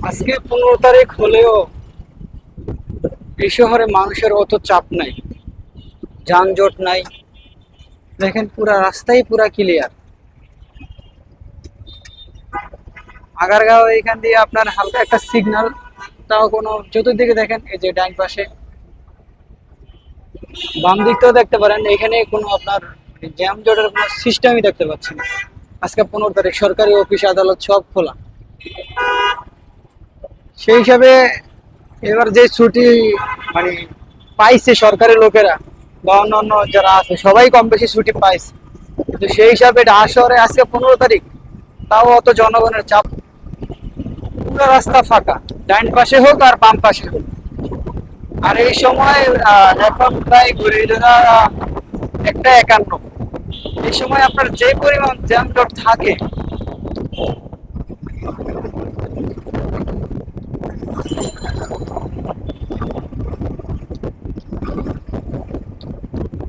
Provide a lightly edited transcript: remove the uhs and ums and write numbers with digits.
আজকে 15 তারিখ হলেও এই শহরে মানুষের অত চাপ নাই, যানজট নাই। দেখেন পুরা রাস্তাই পুরা ক্লিয়ার। আগারগাঁও এখান দিয়ে আপনার হালকা একটা সিগন্যাল, তাও কোনো চতুর্দিকে দেখেন, এই যে ডাইন পাশে বাম দিকটাও দেখতে পারেন, এখানে কোনো আপনার জ্যাম জটের কোনো সিস্টেমই দেখতে পাচ্ছি না। আজকে 15 তারিখ, সরকারি অফিস আদালত সব খোলা। সেই হিসাবে এবার যে ছুটি মানে পাইছে সরকারি লোকেরা বা অন্যান্য যারা আছে সবাই কম বেশি ছুটি পাইছে, কিন্তু সেই হিসাবে ঢাকা শহরে আজকে 15 তারিখ, তাও অত জনগণের চাপ। পুরো রাস্তা ফাঁকা, ডাইন পাশে হোক আর বাম পাশে হোক। আর এই সময় এখন প্রায় ঘড়ির কাঁটা 1টা 51। এই সময় আপনার যে পরিমাণ যানজট থাকে